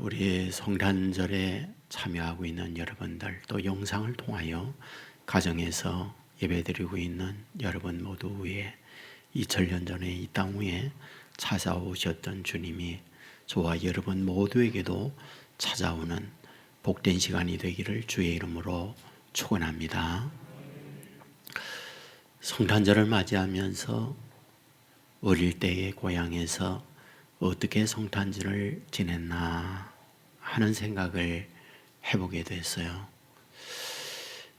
우리 성탄절에 참여하고 있는 여러분들, 또 영상을 통하여 가정에서 예배드리고 있는 여러분 모두 위에 2000년 전에 이 땅 위에 찾아오셨던 주님이 저와 여러분 모두에게도 찾아오는 복된 시간이 되기를 주의 이름으로 축원합니다. 성탄절을 맞이하면서 어릴 때의 고향에서 어떻게 성탄절을 지냈나 하는 생각을 해보게 됐어요.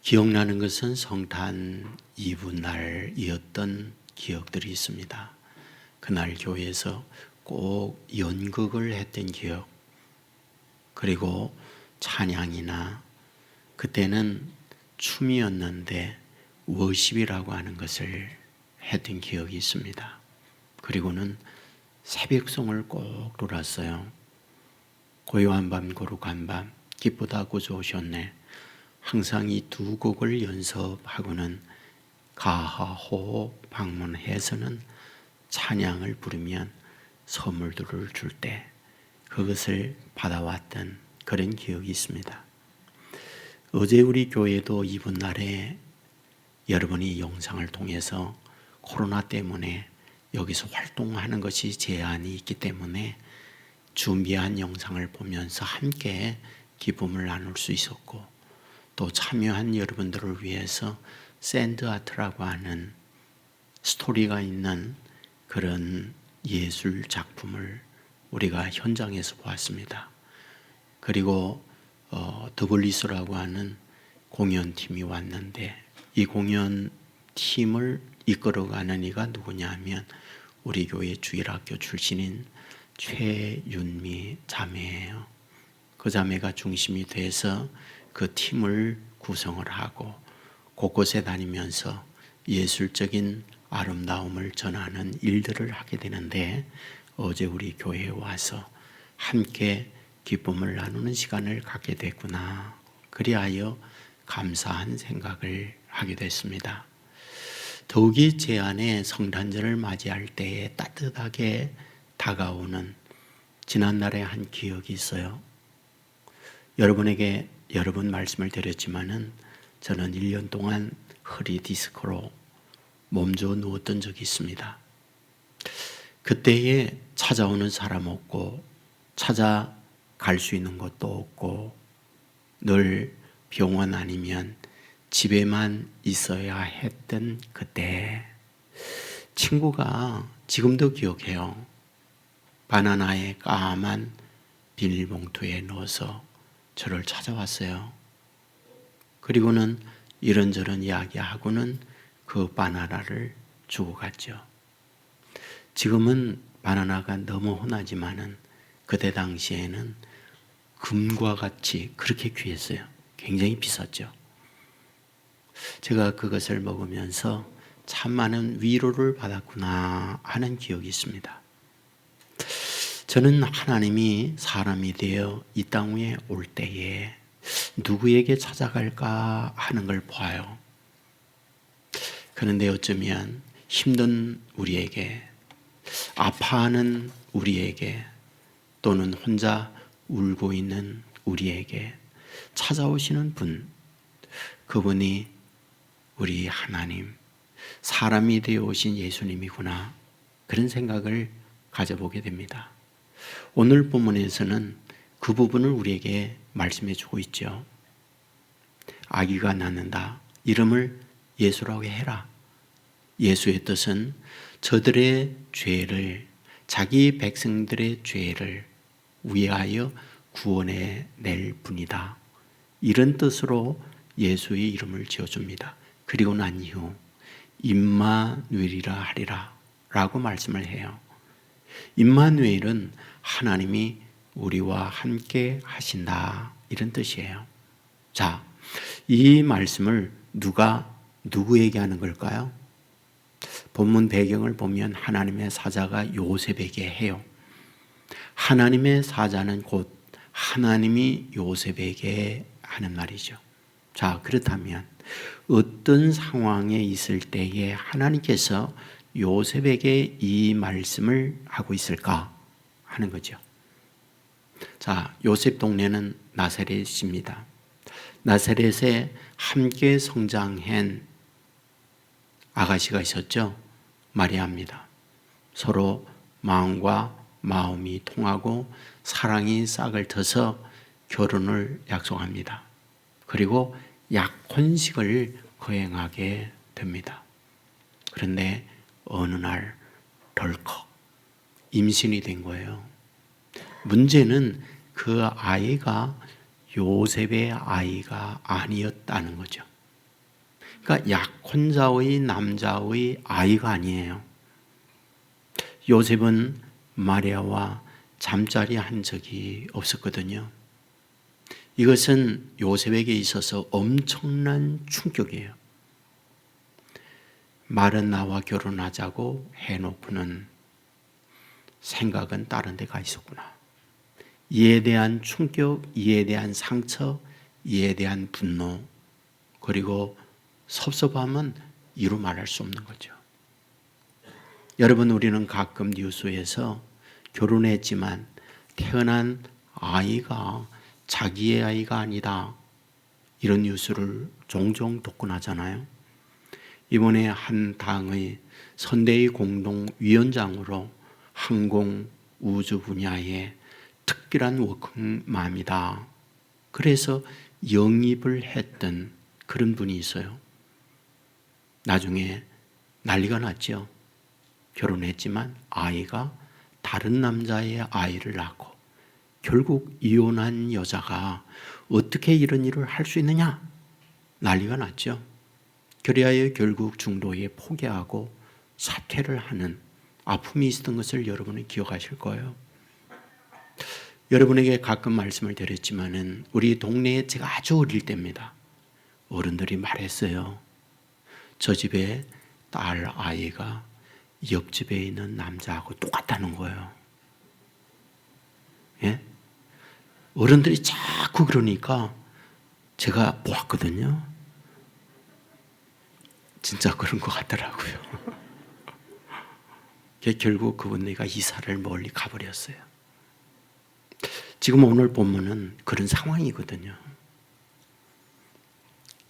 기억나는 것은 성탄 이브날이었던 기억들이 있습니다. 그날 교회에서 꼭 연극을 했던 기억, 그리고 찬양이나 그때는 춤이었는데 워십이라고 하는 것을 했던 기억이 있습니다. 그리고는 새벽송을 꼭 돌았어요. 고요한 밤 고룩한 밤 기쁘다 구주 오셨네. 항상 이 두 곡을 연습하고는 가하호 방문해서는 찬양을 부르면 선물들을 줄 때 그것을 받아왔던 그런 기억이 있습니다. 어제 우리 교회도 이번 날에 여러분이 영상을 통해서 코로나 때문에 여기서 활동하는 것이 제한이 있기 때문에 준비한 영상을 보면서 함께 기쁨을 나눌 수 있었고, 또 참여한 여러분들을 위해서 샌드아트라고 하는 스토리가 있는 그런 예술 작품을 우리가 현장에서 보았습니다. 그리고 더블리스라고 하는 공연팀이 왔는데 이 공연팀을 이끌어가는 이가 누구냐 하면 우리 교회 주일학교 출신인 최윤미 자매예요. 그 자매가 중심이 돼서 그 팀을 구성을 하고 곳곳에 다니면서 예술적인 아름다움을 전하는 일들을 하게 되는데, 어제 우리 교회에 와서 함께 기쁨을 나누는 시간을 갖게 됐구나, 그리하여 감사한 생각을 하게 됐습니다. 더욱이 제 안에 성탄절을 맞이할 때에 따뜻하게 다가오는 지난날의 한 기억이 있어요. 여러분에게 여러 번 말씀을 드렸지만은 저는 1년 동안 허리 디스크로 몸져 누웠던 적이 있습니다. 그때에 찾아오는 사람 없고 찾아갈 수 있는 것도 없고 늘 병원 아니면 집에만 있어야 했던 그때, 친구가 지금도 기억해요. 바나나의 까만 비닐봉투에 넣어서 저를 찾아왔어요. 그리고는 이런저런 이야기하고는 그 바나나를 주고 갔죠. 지금은 바나나가 너무 흔하지만은 그때 당시에는 금과 같이 그렇게 귀했어요. 굉장히 비쌌죠. 제가 그것을 먹으면서 참 많은 위로를 받았구나 하는 기억이 있습니다. 저는 하나님이 사람이 되어 이 땅 위에 올 때에 누구에게 찾아갈까 하는 걸 봐요. 그런데 어쩌면 힘든 우리에게, 아파하는 우리에게, 또는 혼자 울고 있는 우리에게 찾아오시는 분, 그분이 우리 하나님, 사람이 되어 오신 예수님이구나, 그런 생각을 가져보게 됩니다. 오늘 본문에서는 그 부분을 우리에게 말씀해 주고 있죠. 아기가 낳는다. 이름을 예수라고 해라. 예수의 뜻은 저들의 죄를, 자기 백성들의 죄를 위하여 구원해 낼 분이다. 이런 뜻으로 예수의 이름을 지어줍니다. 그리고 난 이후 임마누엘이라 하리라 라고 말씀을 해요. 임마누엘은 하나님이 우리와 함께 하신다, 이런 뜻이에요. 자, 이 말씀을 누가 누구에게 하는 걸까요? 본문 배경을 보면 하나님의 사자가 요셉에게 해요. 하나님의 사자는 곧 하나님이 요셉에게 하는 말이죠. 자, 그렇다면 어떤 상황에 있을 때에 하나님께서 요셉에게 이 말씀을 하고 있을까 하는 거죠. 자, 요셉 동네는 나사렛입니다. 나사렛에 함께 성장한 아가씨가 있었죠. 마리아입니다. 서로 마음과 마음이 통하고 사랑이 싹을 터서 결혼을 약속합니다. 그리고 약혼식을 거행하게 됩니다. 그런데 어느 날 덜컥 임신이 된 거예요. 문제는 그 아이가 요셉의 아이가 아니었다는 거죠. 그러니까 약혼자의 남자의 아이가 아니에요. 요셉은 마리아와 잠자리 한 적이 없었거든요. 이것은 요셉에게 있어서 엄청난 충격이에요. 말은 나와 결혼하자고 해놓고는 생각은 다른 데 가 있었구나. 이에 대한 충격, 이에 대한 상처, 이에 대한 분노, 그리고 섭섭함은 이루 말할 수 없는 거죠. 여러분, 우리는 가끔 뉴스에서 결혼했지만 태어난 아이가 자기의 아이가 아니다, 이런 뉴스를 종종 듣곤 하잖아요. 이번에 한 당의 선대위 공동위원장으로 항공 우주 분야에 특별한 워킹맘이다, 그래서 영입을 했던 그런 분이 있어요. 나중에 난리가 났죠. 결혼했지만 아이가 다른 남자의 아이를 낳고 결국 이혼한 여자가 어떻게 이런 일을 할 수 있느냐, 난리가 났죠. 그리하여 결국 중도에 포기하고 사퇴를 하는 아픔이 있었던 것을 여러분이 기억하실 거예요. 여러분에게 가끔 말씀을 드렸지만은 우리 동네에 제가 아주 어릴 때입니다. 어른들이 말했어요. 저 집에 딸 아이가 옆집에 있는 남자하고 똑같다는 거예요. 예? 어른들이 자꾸 그러니까 제가 보았거든요. 진짜 그런 것 같더라고요. 결국 그분네가 이사를 멀리 가버렸어요. 지금 오늘 본문은 그런 상황이거든요.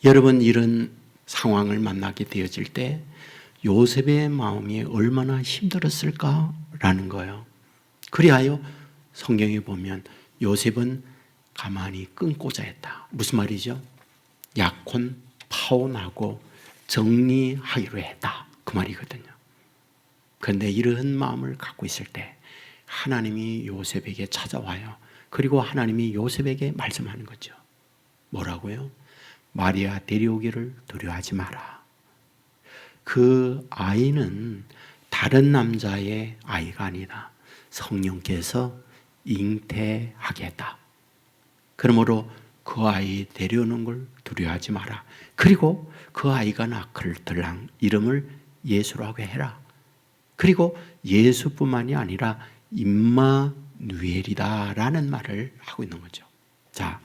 여러분, 이런 상황을 만나게 되어질 때 요셉의 마음이 얼마나 힘들었을까라는 거예요. 그리하여 성경에 보면 요셉은 가만히 끊고자 했다. 무슨 말이죠? 약혼 파혼하고 정리하기로 했다, 그 말이거든요. 그런데 이런 마음을 갖고 있을 때 하나님이 요셉에게 찾아와요. 그리고 하나님이 요셉에게 말씀하는 거죠. 뭐라고요? 마리아 데려오기를 두려워하지 마라. 그 아이는 다른 남자의 아이가 아니다. 성령께서 잉태하겠다. 그러므로 그 아이 데려오는 걸 두려워하지 마라. 그리고 그 아이가 낳을들랑 이름을 예수라고 해라. 그리고 예수뿐만이 아니라 임마누엘이다라는 말을 하고 있는 거죠. 자,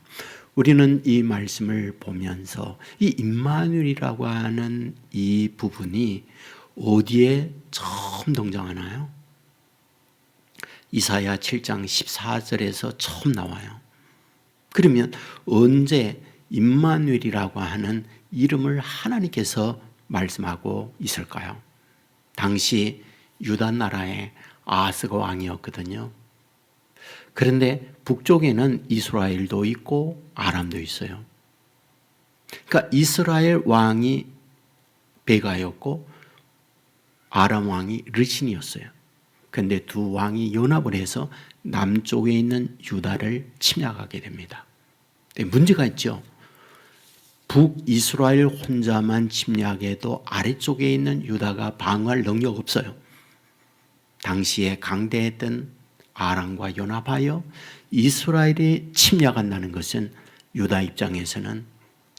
우리는 이 말씀을 보면서 이 임마누엘이라고 하는 이 부분이 어디에 처음 등장하나요? 이사야 7장 14절에서 처음 나와요. 그러면 언제 임마누엘이라고 하는 이름을 하나님께서 말씀하고 있을까요? 당시 유다 나라의 아하스가 왕이었거든요. 그런데 북쪽에는 이스라엘도 있고 아람도 있어요. 그러니까 이스라엘 왕이 베가였고 아람 왕이 르신이었어요. 그런데 두 왕이 연합을 해서 남쪽에 있는 유다를 침략하게 됩니다. 문제가 있죠. 북이스라엘 혼자만 침략해도 아래쪽에 있는 유다가 방어할 능력 없어요. 당시에 강대했던 아람과 연합하여 이스라엘이 침략한다는 것은 유다 입장에서는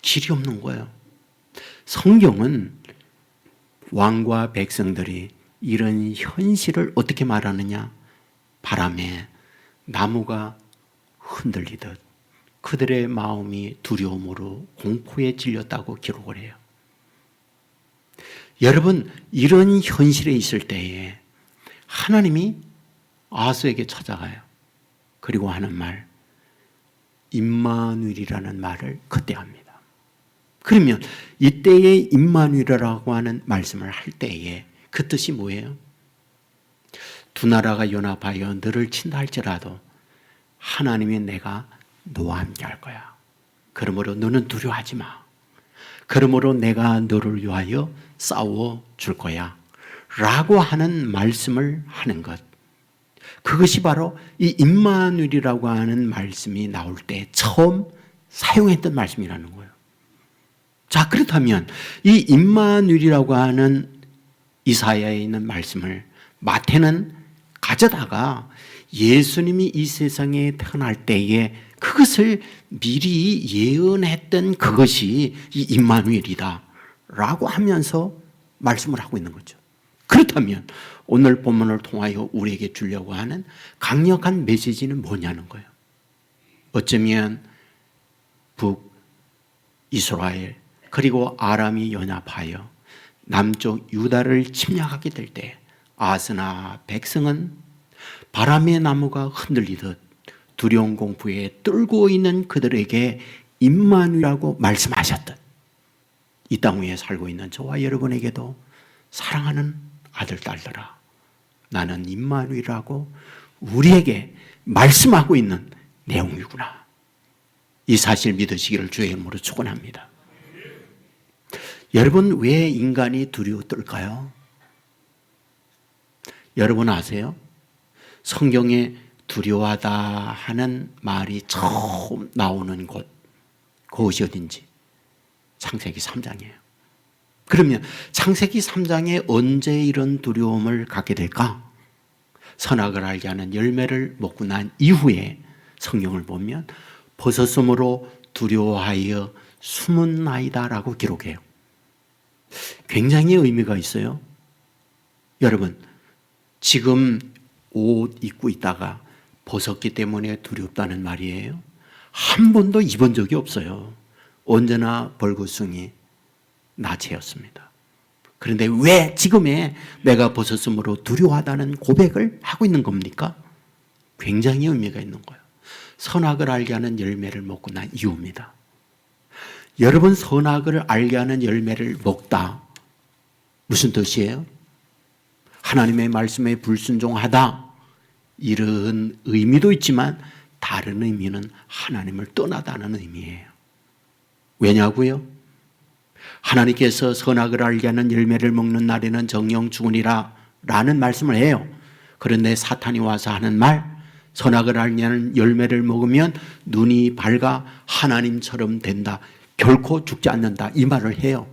길이 없는 거예요. 성경은 왕과 백성들이 이런 현실을 어떻게 말하느냐? 바람에 나무가 흔들리듯 그들의 마음이 두려움으로 공포에 질렸다고 기록을 해요. 여러분, 이런 현실에 있을 때에 하나님이 아하스에게 찾아가요. 그리고 하는 말, 임마누엘이라는 말을 그때 합니다. 그러면 이때에 임마누엘이라고 하는 말씀을 할 때에 그 뜻이 뭐예요? 두 나라가 연합하여 너를 친다 할지라도 하나님이 내가 너와 함께 할 거야. 그러므로 너는 두려워하지 마. 그러므로 내가 너를 위하여 싸워 줄 거야. 라고 하는 말씀을 하는 것. 그것이 바로 이 임마누엘이라고 하는 말씀이 나올 때 처음 사용했던 말씀이라는 거예요. 자, 그렇다면 이 임마누엘이라고 하는 이사야에 있는 말씀을 마태는 가져다가 예수님이 이 세상에 태어날 때에 그것을 미리 예언했던 그것이 이 임마누엘이다 라고 하면서 말씀을 하고 있는 거죠. 그렇다면 오늘 본문을 통하여 우리에게 주려고 하는 강력한 메시지는 뭐냐는 거예요. 어쩌면 북이스라엘 그리고 아람이 연합하여 남쪽 유다를 침략하게 될 때 아스나 백성은 바람의 나무가 흔들리듯 두려운 공포에 떨고 있는 그들에게 임마누엘이라고 말씀하셨듯 이 땅 위에 살고 있는 저와 여러분에게도 사랑하는 아들, 딸들아, 나는 임마누엘이라고 우리에게 말씀하고 있는 내용이구나. 이 사실 믿으시기를 주의 이름으로 축원합니다. 여러분, 왜 인간이 두려워 떨까요? 여러분 아세요? 성경에 두려워하다 하는 말이 처음 나오는 곳, 그것이 어딘지 창세기 3장이에요. 그러면 창세기 3장에 언제 이런 두려움을 갖게 될까? 선악을 알게 하는 열매를 먹고 난 이후에 성경을 보면 벗었으므로 두려워하여 숨은 나이다라고 기록해요. 굉장히 의미가 있어요. 여러분, 지금 옷 입고 있다가 벗었기 때문에 두렵다는 말이에요. 한 번도 입은 적이 없어요. 언제나 벌거숭이 나체였습니다. 그런데 왜 지금에 내가 벗었으므로 두려워하다는 고백을 하고 있는 겁니까? 굉장히 의미가 있는 거예요. 선악을 알게 하는 열매를 먹고 난 이후입니다. 여러분, 선악을 알게 하는 열매를 먹다 무슨 뜻이에요? 하나님의 말씀에 불순종하다 이런 의미도 있지만 다른 의미는 하나님을 떠나다는 의미예요. 왜냐고요? 하나님께서 선악을 알게 하는 열매를 먹는 날에는 정령 죽으리라 라는 말씀을 해요. 그런데 사탄이 와서 하는 말, 선악을 알게 하는 열매를 먹으면 눈이 밝아 하나님처럼 된다, 결코 죽지 않는다, 이 말을 해요.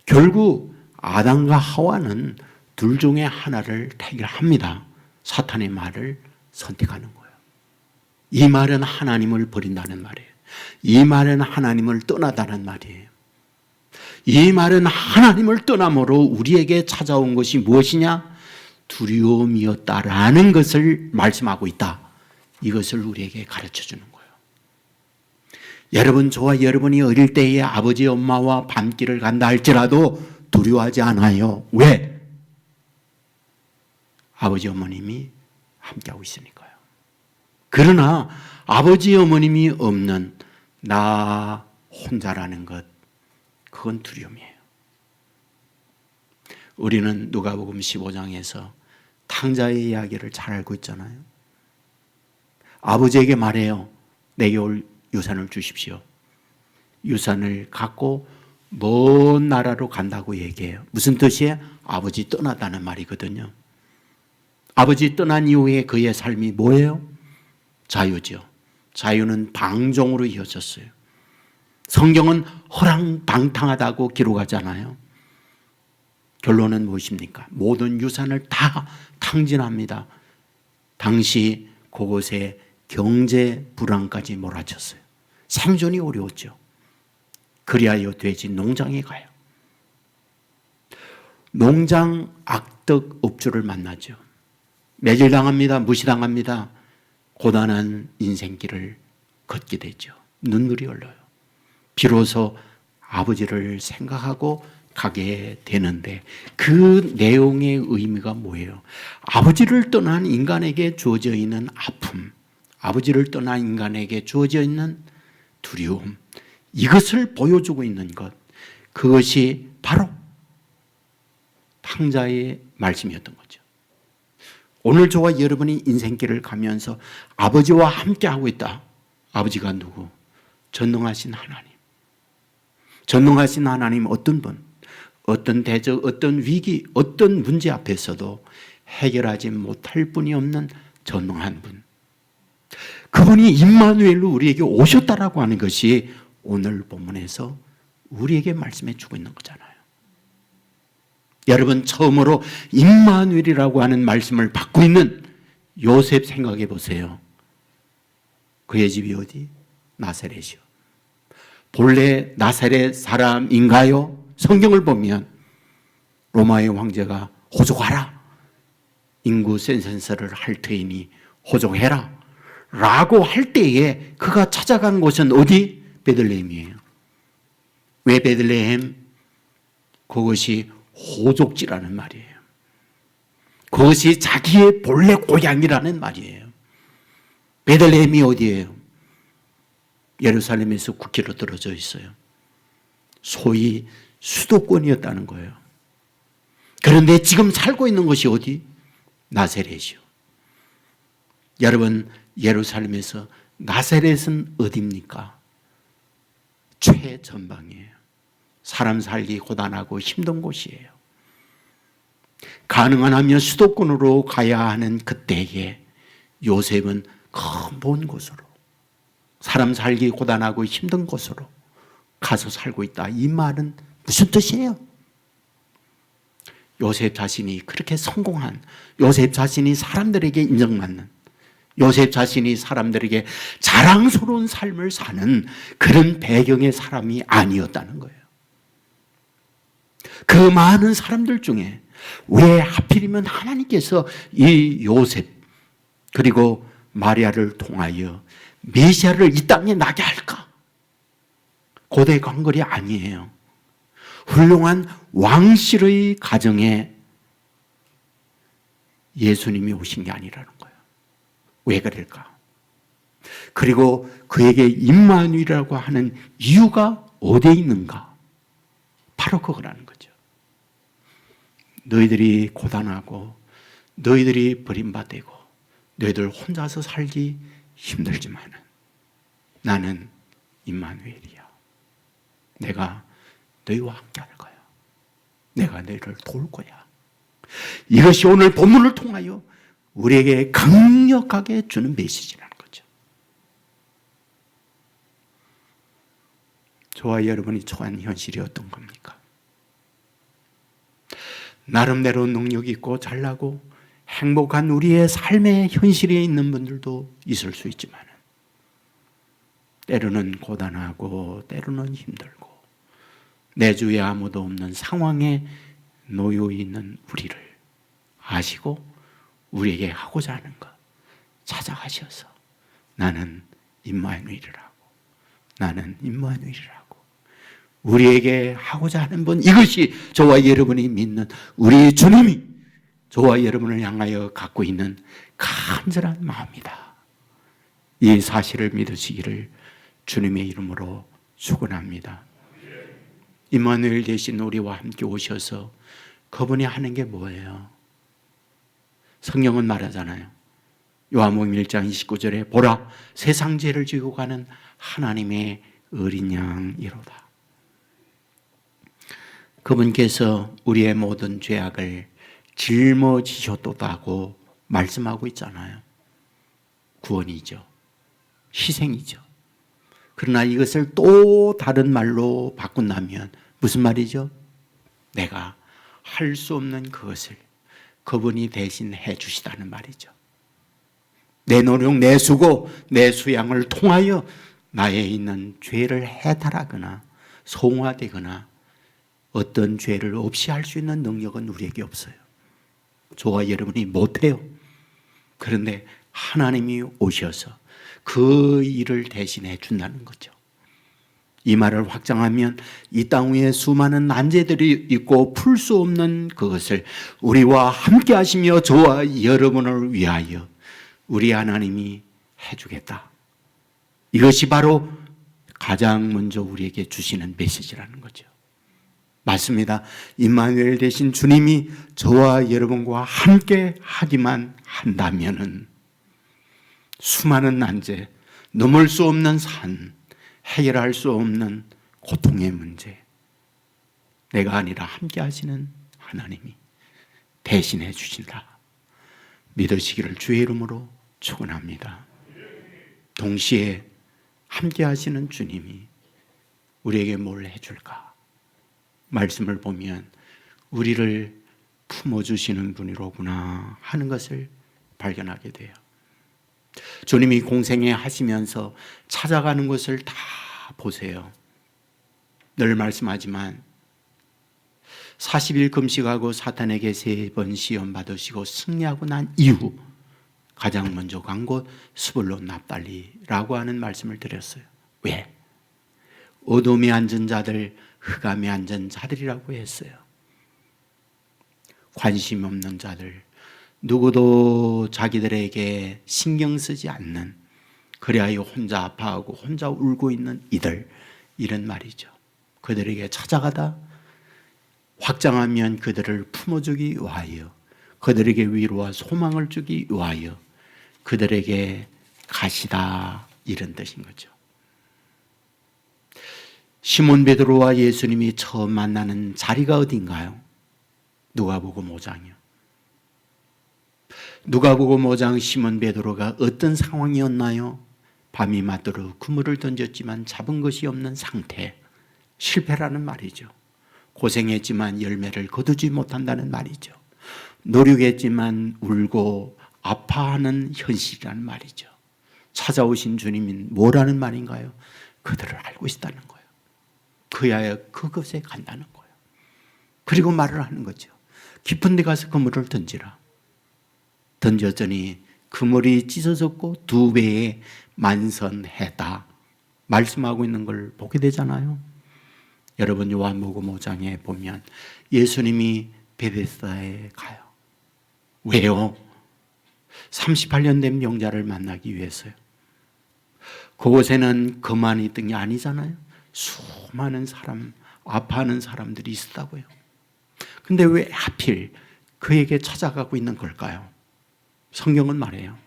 결국 아담과 하와는 둘 중에 하나를 택합니다. 사탄의 말을 선택하는 거예요. 이 말은 하나님을 버린다는 말이에요. 이 말은 하나님을 떠나다는 말이에요. 이 말은 하나님을 떠남으로 우리에게 찾아온 것이 무엇이냐? 두려움이었다라는 것을 말씀하고 있다. 이것을 우리에게 가르쳐 주는 거예요. 여러분, 저와 여러분이 어릴 때에 아버지 엄마와 밤길을 간다 할지라도 두려워하지 않아요. 왜? 아버지 어머님이 함께하고 있으니까요. 그러나 아버지 어머님이 없는 나 혼자라는 것, 그건 두려움이에요. 우리는 누가복음 15장에서 탕자의 이야기를 잘 알고 있잖아요. 아버지에게 말해요. 내게 올 유산을 주십시오. 유산을 갖고 먼 나라로 간다고 얘기해요. 무슨 뜻이에요? 아버지 떠나다는 말이거든요. 아버지 떠난 이후에 그의 삶이 뭐예요? 자유죠. 자유는 방종으로 이어졌어요. 성경은 허랑방탕하다고 기록하잖아요. 결론은 무엇입니까? 모든 유산을 다 탕진합니다. 당시 그곳에 경제 불황까지 몰아쳤어요. 생존이 어려웠죠. 그리하여 돼지 농장에 가요. 농장 악덕 업주를 만나죠. 매질당합니다. 무시당합니다. 고단한 인생길을 걷게 되죠. 눈물이 흘러요. 비로소 아버지를 생각하고 가게 되는데 그 내용의 의미가 뭐예요? 아버지를 떠난 인간에게 주어져 있는 아픔, 아버지를 떠난 인간에게 주어져 있는 두려움, 이것을 보여주고 있는 것, 그것이 바로 탕자의 말씀이었던 거죠. 오늘 저와 여러분이 인생길을 가면서 아버지와 함께하고 있다. 아버지가 누구? 전능하신 하나님. 전능하신 하나님, 어떤 분, 어떤 대적, 어떤 위기, 어떤 문제 앞에서도 해결하지 못할 분이 없는 전능한 분. 그분이 임마누엘로 우리에게 오셨다라고 하는 것이 오늘 본문에서 우리에게 말씀해 주고 있는 거잖아요. 여러분, 처음으로 임마누엘이라고 하는 말씀을 받고 있는 요셉 생각해 보세요. 그의 집이 어디? 나사렛이요. 본래 나사렛 사람인가요? 성경을 보면 로마의 황제가 호족하라, 인구 센서스를 할 테이니 호족해라 라고 할 때에 그가 찾아간 곳은 어디? 베들레헴이에요. 왜 베들레헴? 그것이 호족지라는 말이에요. 그것이 자기의 본래 고향이라는 말이에요. 베들레헴이 어디예요? 예루살렘에서 9km 떨어져 있어요. 소위 수도권이었다는 거예요. 그런데 지금 살고 있는 곳이 어디? 나사렛이요. 여러분, 예루살렘에서 나사렛은 어디입니까? 최전방이에요. 사람 살기 고단하고 힘든 곳이에요. 가능하면 수도권으로 가야 하는 그때에 요셉은 먼 곳으로, 사람 살기 고단하고 힘든 곳으로 가서 살고 있다. 이 말은 무슨 뜻이에요? 요셉 자신이 그렇게 성공한, 요셉 자신이 사람들에게 인정받는, 요셉 자신이 사람들에게 자랑스러운 삶을 사는 그런 배경의 사람이 아니었다는 거예요. 그 많은 사람들 중에 왜 하필이면 하나님께서 이 요셉 그리고 마리아를 통하여 메시아를 이 땅에 나게 할까? 고대 관걸이 아니에요. 훌륭한 왕실의 가정에 예수님이 오신 게 아니라는 거예요. 왜 그럴까? 그리고 그에게 임마누엘이라고 하는 이유가 어디에 있는가? 바로 그거라는 거죠. 너희들이 고단하고 너희들이 버림받고 너희들 혼자서 살기 힘들지만 나는 임마누엘이야. 내가 너희와 함께 할 거야. 내가 너희를 도울 거야. 이것이 오늘 본문을 통하여 우리에게 강력하게 주는 메시지라는 거죠. 저와 여러분이 처한 현실이 어떤 겁니까? 나름대로 능력 있고 잘나고 행복한 우리의 삶의 현실에 있는 분들도 있을 수 있지만 때로는 고단하고 때로는 힘들고 내 주위에 아무도 없는 상황에 놓여 있는 우리를 아시고 우리에게 하고자 하는 것 찾아가셔서 나는 임마누엘이라고, 나는 임마누엘이라고 우리에게 하고자 하는 분, 이것이 저와 여러분이 믿는 우리 주님이 저와 여러분을 향하여 갖고 있는 간절한 마음이다. 이 사실을 믿으시기를 주님의 이름으로 축원합니다. 임마누엘 대신 우리와 함께 오셔서 그분이 하는 게 뭐예요? 성경은 말하잖아요. 요한복음 1장 29절에 보라, 세상 죄를 지고 가는 하나님의 어린 양이로다. 그분께서 우리의 모든 죄악을 짊어지셨다고 말씀하고 있잖아요. 구원이죠. 희생이죠. 그러나 이것을 또 다른 말로 바꾼다면 무슨 말이죠? 내가 할 수 없는 그것을 그분이 대신 해 주시다는 말이죠. 내 노력, 내 수고, 내 수양을 통하여 나에 있는 죄를 해탈하거나 송화되거나 어떤 죄를 없이 할 수 있는 능력은 우리에게 없어요. 저와 여러분이 못해요. 그런데 하나님이 오셔서 그 일을 대신해 준다는 거죠. 이 말을 확장하면 이 땅 위에 수많은 난제들이 있고 풀 수 없는 그것을 우리와 함께 하시며 저와 여러분을 위하여 우리 하나님이 해주겠다. 이것이 바로 가장 먼저 우리에게 주시는 메시지라는 거죠. 맞습니다. 임마누엘 되신 주님이 저와 여러분과 함께 하기만 한다면은 수많은 난제, 넘을 수 없는 산, 해결할 수 없는 고통의 문제, 내가 아니라 함께 하시는 하나님이 대신해 주신다. 믿으시기를 주의 이름으로 축원합니다. 동시에 함께 하시는 주님이 우리에게 뭘 해줄까? 말씀을 보면 우리를 품어주시는 분이로구나 하는 것을 발견하게 돼요. 주님이 공생애 하시면서 찾아가는 것을 다 보세요. 늘 말씀하지만 40일 금식하고 사탄에게 3번 시험 받으시고 승리하고 난 이후 가장 먼저 간 곳 스불론 납달리라고 하는 말씀을 드렸어요. 왜? 어둠에 앉은 자들, 흑암에 앉은 자들이라고 했어요. 관심 없는 자들, 누구도 자기들에게 신경 쓰지 않는, 그리하여 혼자 아파하고 혼자 울고 있는 이들, 이런 말이죠. 그들에게 찾아가다 확장하면 그들을 품어주기 위하여, 그들에게 위로와 소망을 주기 위하여 그들에게 가시다, 이런 뜻인 거죠. 시몬 베드로와 예수님이 처음 만나는 자리가 어딘가요? 누가복음 5장이요. 누가복음 5장 시몬 베드로가 어떤 상황이었나요? 밤이 맞도록 그물을 던졌지만 잡은 것이 없는 상태, 실패라는 말이죠. 고생했지만 열매를 거두지 못한다는 말이죠. 노력했지만 울고 아파하는 현실이라는 말이죠. 찾아오신 주님이 뭐라는 말인가요? 그들을 알고 있다는 거예요. 그야야 그것에 간다는 거예요. 그리고 말을 하는 거죠. 깊은 데 가서 그물을 던지라. 던졌더니 그물이 찢어졌고 2배에 만선했다. 말씀하고 있는 걸 보게 되잖아요. 여러분 요한복음 5장에 보면 예수님이 베데스다에 가요. 왜요? 38년 된 병자를 만나기 위해서요. 그곳에는 그만 있던 게 아니잖아요. 수많은 사람, 아파하는 사람들이 있었다고요. 근데 왜 하필 그에게 찾아가고 있는 걸까요? 성경은 말해요.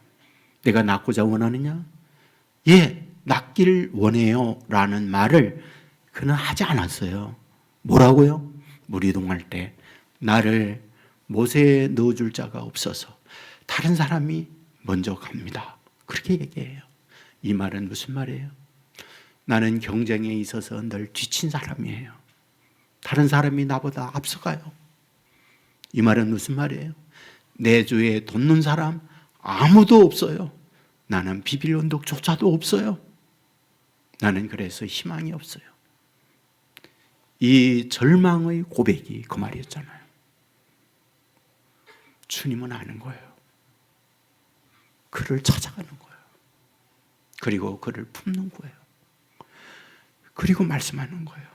내가 낫고자 원하느냐? 예, 낫기를 원해요 라는 말을 그는 하지 않았어요. 뭐라고요? 무리동할 때 나를 못에 넣어줄 자가 없어서 다른 사람이 먼저 갑니다. 그렇게 얘기해요. 이 말은 무슨 말이에요? 나는 경쟁에 있어서 늘 뒤친 사람이에요. 다른 사람이 나보다 앞서가요. 이 말은 무슨 말이에요? 내 주에 돕는 사람 아무도 없어요. 나는 비빌 언덕조차도 없어요. 나는 그래서 희망이 없어요. 이 절망의 고백이 그 말이었잖아요. 주님은 아는 거예요. 그를 찾아가는 거예요. 그리고 그를 품는 거예요. 그리고 말씀하는 거예요.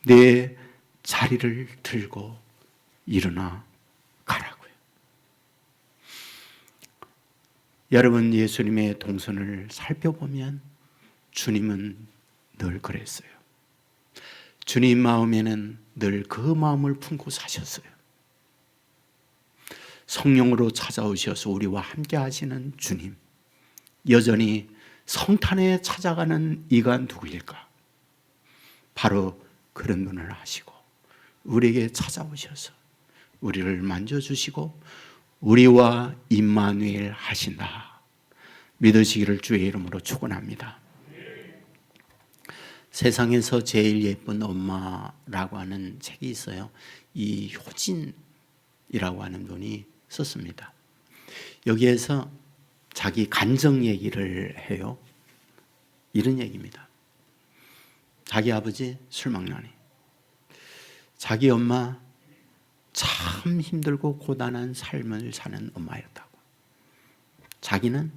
내 자리를 들고 일어나 가라고요. 여러분 예수님의 동선을 살펴보면 주님은 늘 그랬어요. 주님 마음에는 늘 그 마음을 품고 사셨어요. 성령으로 찾아오셔서 우리와 함께 하시는 주님, 여전히 성탄에 찾아가는 이가 누구일까? 바로 그런 분을 하시고 우리에게 찾아오셔서 우리를 만져주시고 우리와 임마누엘 하신다. 믿으시기를 주의 이름으로 축원합니다. 세상에서 제일 예쁜 엄마라고 하는 책이 있어요. 이 효진이라고 하는 분이 썼습니다. 여기에서 자기 간증 얘기를 해요. 이런 얘기입니다. 자기 아버지 술망나니, 자기 엄마 참 힘들고 고단한 삶을 사는 엄마였다고. 자기는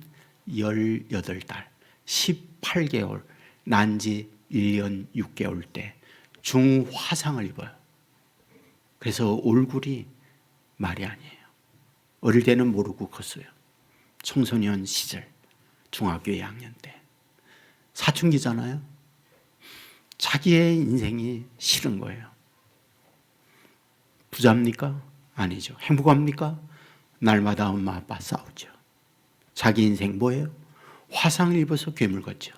18달 18개월 난지 1년 6개월 때 중화상을 입어요. 그래서 얼굴이 말이 아니에요. 어릴 때는 모르고 컸어요. 청소년 시절 중학교 2학년 때. 사춘기잖아요. 자기의 인생이 싫은 거예요. 부자입니까? 아니죠. 행복합니까? 날마다 엄마 아빠 싸우죠. 자기 인생 뭐예요? 화상을 입어서 괴물 같죠.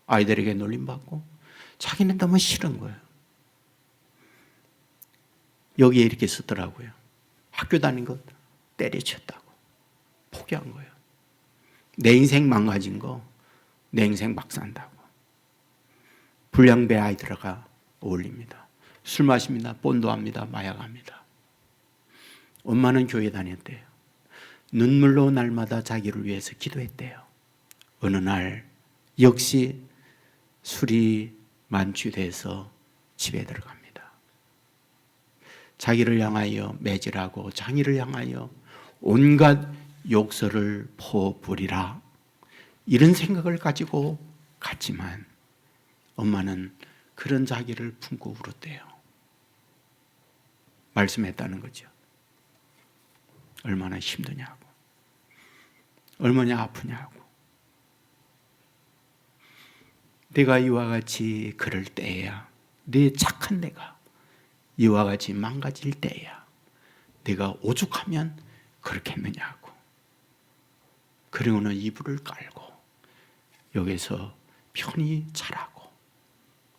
아이들에게 놀림받고 자기는 너무 싫은 거예요. 여기에 이렇게 쓰더라고요. 학교 다닌 것 때려쳤다고. 포기한 거예요. 내 인생 망가진 거, 내 인생 막 산다고. 불량배 아이들과 어울립니다. 술 마십니다. 본도합니다. 마약합니다. 엄마는 교회 다녔대요. 눈물로 날마다 자기를 위해서 기도했대요. 어느 날 역시 술이 만취돼서 집에 들어갑니다. 자기를 향하여 매질하고 자기를 향하여 온갖 욕설을 퍼부리라, 이런 생각을 가지고 갔지만 엄마는 그런 자기를 품고 울었대요. 말씀했다는 거죠. 얼마나 힘드냐고, 얼마나 아프냐고. 내가 이와 같이 그럴 때야, 내 착한 내가 이와 같이 망가질 때야 내가 오죽하면 그렇게 했느냐고. 그리고는 이불을 깔고 여기서 편히 자라고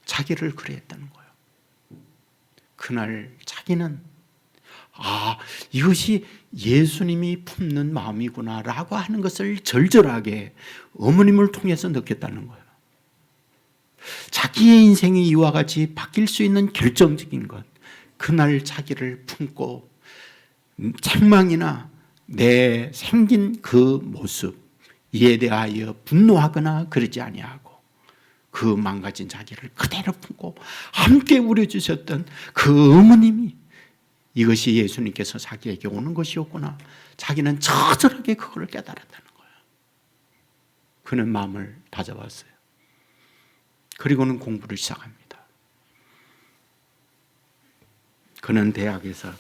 자기를 그랬다는 거예요. 그날 자기는 이것이 예수님이 품는 마음이구나 라고 하는 것을 절절하게 어머님을 통해서 느꼈다는 거예요. 자기의 인생이 이와 같이 바뀔 수 있는 결정적인 것, 그날 자기를 품고 책망이나 내 생긴 그 모습, 이에 대하여 분노하거나 그러지 아니하고 그 망가진 자기를 그대로 품고 함께 우려주셨던 그 어머님이 이것이 예수님께서 자기에게 오는 것이었구나, 자기는 처절하게 그걸 깨달았다는 거예요. 그는 마음을 다잡았어요. 그리고는 공부를 시작합니다. 그는 대학에서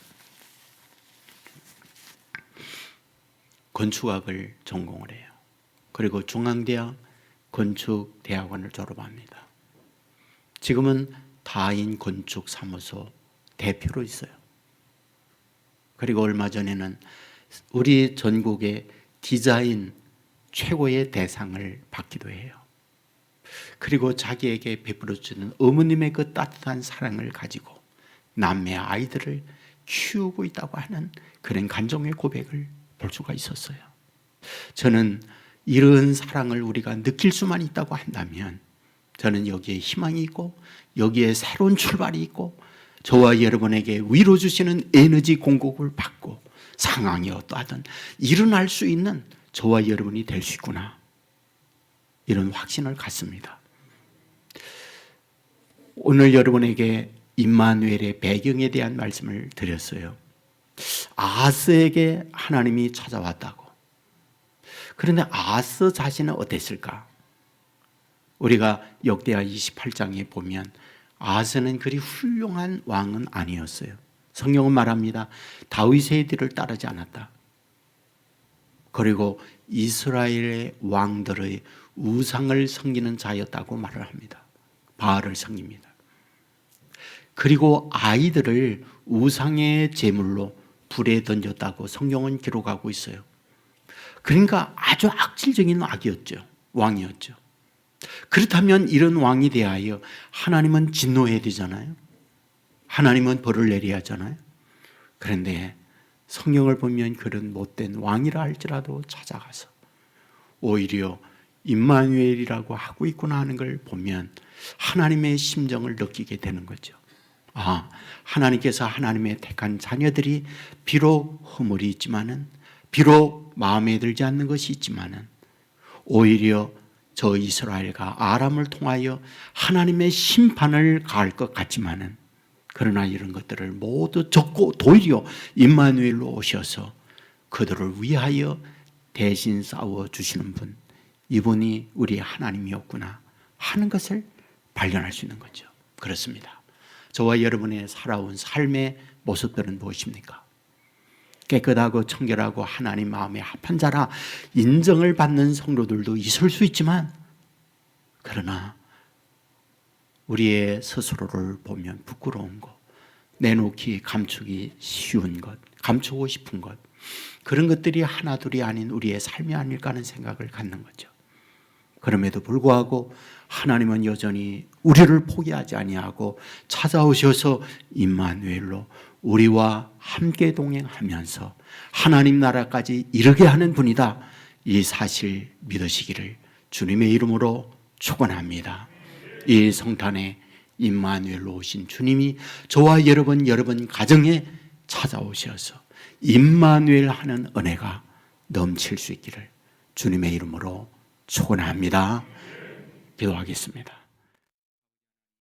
건축학을 전공을 해요. 그리고 중앙대학 건축대학원을 졸업합니다. 지금은 다인 건축사무소 대표로 있어요. 그리고 얼마 전에는 우리 전국의 디자인 최고의 대상을 받기도 해요. 그리고 자기에게 베풀어주는 어머님의 그 따뜻한 사랑을 가지고 남매 아이들을 키우고 있다고 하는 그런 간증의 고백을 볼 수가 있었어요. 저는 이런 사랑을 우리가 느낄 수만 있다고 한다면 저는 여기에 희망이 있고 여기에 새로운 출발이 있고 저와 여러분에게 위로 주시는 에너지 공급을 받고 상황이 어떠하든 일어날 수 있는 저와 여러분이 될 수 있구나, 이런 확신을 갖습니다. 오늘 여러분에게 임마누엘의 배경에 대한 말씀을 드렸어요. 아하스에게 하나님이 찾아왔다고. 그런데 아하스 자신은 어땠을까? 우리가 역대하 28장에 보면 아하스는 그리 훌륭한 왕은 아니었어요. 성경은 말합니다. 다윗의 뒤를 따르지 않았다. 그리고 이스라엘의 왕들의 우상을 섬기는 자였다고 말을 합니다. 바알을 섬깁니다. 그리고 아이들을 우상의 제물로 불에 던졌다고 성경은 기록하고 있어요. 그러니까 아주 악질적인 왕이었죠. 그렇다면 이런 왕이 대하여 하나님은 진노해야 되잖아요. 하나님은 벌을 내려야 하잖아요. 그런데 성경을 보면 그런 못된 왕이라 할지라도 찾아가서 오히려 임마누엘이라고 하고 있구나 하는 걸 보면 하나님의 심정을 느끼게 되는 거죠. 하나님께서 하나님의 택한 자녀들이 비록 허물이 있지만은, 비록 마음에 들지 않는 것이 있지만은, 오히려 저 이스라엘과 아람을 통하여 하나님의 심판을 가할 것 같지만은, 그러나 이런 것들을 모두 적고 도리어 임마누엘로 오셔서 그들을 위하여 대신 싸워 주시는 분, 이분이 우리 하나님이었구나 하는 것을 발견할 수 있는 거죠. 그렇습니다. 저와 여러분의 살아온 삶의 모습들은 무엇입니까? 깨끗하고 청결하고 하나님 마음에 합한 자라 인정을 받는 성도들도 있을 수 있지만, 그러나 우리의 스스로를 보면 부끄러운 것, 내놓기 감추기 쉬운 것, 감추고 싶은 것, 그런 것들이 하나둘이 아닌 우리의 삶이 아닐까 하는 생각을 갖는 거죠. 그럼에도 불구하고 하나님은 여전히 우리를 포기하지 아니하고 찾아오셔서 임마누엘로 우리와 함께 동행하면서 하나님 나라까지 이르게 하는 분이다, 이 사실 믿으시기를 주님의 이름으로 축원합니다. 이 성탄에 임마누엘로 오신 주님이 저와 여러분 가정에 찾아오셔서 임마누엘 하는 은혜가 넘칠 수 있기를 주님의 이름으로 축원합니다. 기도하겠습니다.